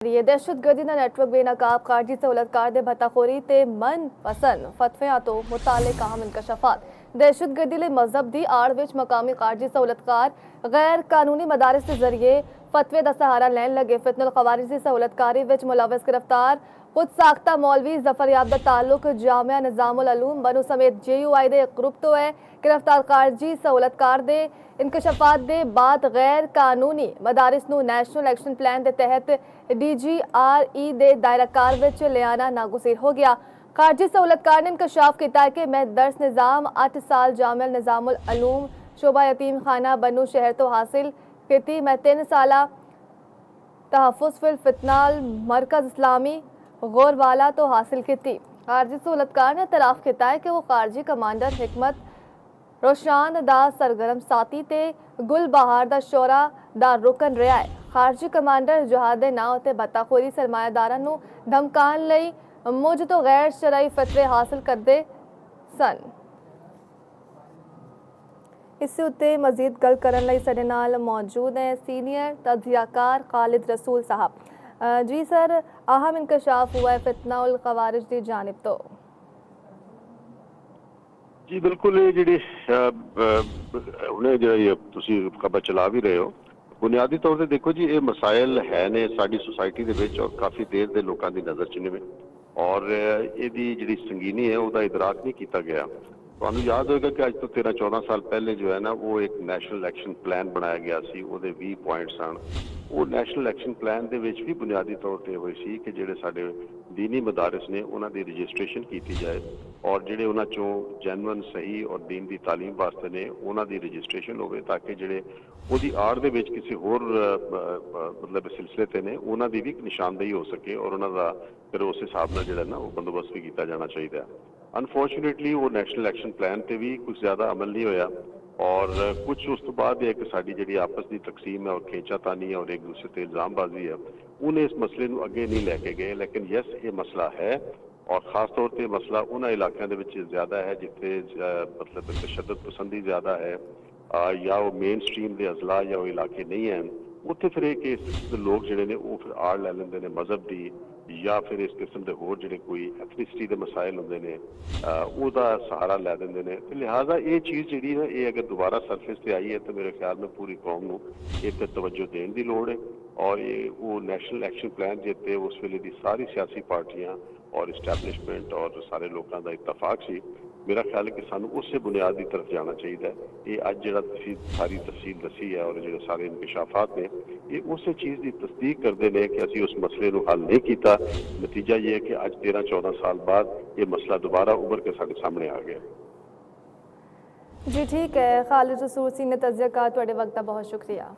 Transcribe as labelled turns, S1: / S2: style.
S1: ये दहशतगर्दी का नैटवर्क बेनकाब खारजी सहूलतकार दे भत्ताखोरी ते मन पसंद फतवियां तो मुतालिक अहम इंकशाफात दहशतगर्दी ले मजहब दी आड़ विच मकामी खारजी सहूलतकार गैर कानूनी मदारिस के जरिए फतवे का सहारा लैन लगे। फितनुल खवारिज की सहूलतकारी विच मुलविस गिरफ्तार खुद साख्ता मौलवी जफर याब दा ताल्लुक जामिया निजामुल उलूम बनू समेत JUI दे ग्रुप तो है। गिरफ्तार खारजी सहूलतकार दे इंकशाफात दे बाद गैर कानूनी मदारिस नू नैशनल एक्शन प्लान के तहत DGRE दे दायराकार विच लियाना नागुज़ीर हो गया। खारजी सहूलतकार ने इंकशाफ किया कि मैं दर्स निज़ाम 8 साल जामिया निजामुल उलूम शोबा यतीम खाना बनू शहर तो हासिल की। मैं 3 साल तहफ़्फ़ुज़ फिल फितनाल मरकज़ इस्लामी गौरवाला तो हासिल की। खारजी सहूलतकार ने तराफ किया कि वो खारजी कमांडर हिकमत रोशान दा सरगर्म साथी ते गुल बहार दा शोरा दा रुकन रहा है। खारजी कमांडर जहाद दे नाम ते भत्ताखोरी सरमायादारां नू धमकाण लई मुझ तो गैर शरई फतवे हासिल करते सन। इस उत्ते मजीद गल करन लई साडे नाल मौजूद है सीनियर तजज़ियाकार खालिद रसूल साहब। जी सर, अहम इंकशाफ हुआ है फितनुल खवारिज की जानिब तो।
S2: जी बिल्कुल, ये जी जो तुसी खबर चला भी रहे हो, बुनियादी तौर पर देखो जी, ये मसाइल है ने साडी सोसाइटी दे विच और काफ़ी देर दे लोकां दी नज़र च ने और इहदी जिहड़ी संगीनी है उहदा इदराक नहीं किया गया। तुहानूं याद होगा कि अज तो 13-14 साल पहले जो है ना, वो एक नैशनल एक्शन प्लान बनाया गया सी, उहदे 20 पॉइंट्स सन। वो नैशनल एक्शन प्लान दे विच भी बुनियादी तौर पर होई सी कि जिहड़े साडे दीनी मदारिस ने उन्हां दी रजिस्ट्रेशन की जाए और जिहड़े उन्हां चों जैनुअन सही और दीन दी तालीम वास्ते ने उन्हां दी रजिस्ट्रेशन होवे, ताकि जिहड़े उहदी आड़ दे विच किसी होर मतलब सिलसिले ते ने उन्हां दी भी निशानदेही हो सके और उन्हां दा फिर उस हिसाब नाल जिहड़ा ना वो बंदोबस्त भी किया जाना चाहिए। अनफॉर्चुनेटली वो नैशनल एक्शन प्लान पर भी कुछ ज़्यादा अमल नहीं होया और कुछ उस तो बाद एक साड़ी जी आपस की तकसीम है और खींचातानी है और एक दूसरे से इल्ज़ामबाजी है, उन्हें इस मसले को अगे नहीं लैके गए। लेकिन यस, ये मसला है और ख़ास तौर पर मसला उन्होंने इलाकों के ज़्यादा है जिथे मतलब तशद्दुद पसंदी ज़्यादा है या वो मेन स्ट्रीम के अजला या वो इलाके नहीं हैं। उत्थे फिर एक लोग जोड़े ने वो फिर आड़ लै लेंगे ने मजहब की या फिर इस किस्म के होर जो कोई एथनिसिटी के मसाइल होंगे ने उसका सहारा लै देंगे ने। तो लिहाजा ये चीज़ जी ना, ये अगर दोबारा सरफेस पर आई है तो मेरे ख्याल में पूरी कौम को एक तवज्जो देने की लोड़ है। और ये वो नैशनल एक्शन प्लान जिते उस वेले की सारी सियासी पार्टियां और इस्टैबलिशमेंट और सारे लोगों का इतफाक सी, मेरा ख्याल है कि सानू उस बुनियाद की तरफ जाना चाहिए। ये अज जो सारी तफसील दसी है और जो सारे इंकशाफात ने ये उस चीज़ की तस्दीक करते हैं कि असी उस मसले को हल नहीं किया। नतीजा ये है कि अज 13-14 साल बाद ये मसला दोबारा उभर के साढ़े सामने आ गया।
S1: जी ठीक है, खालिद रसूल सीनियर तजज़ियाकार, तुहाडे वक्त का बहुत शुक्रिया।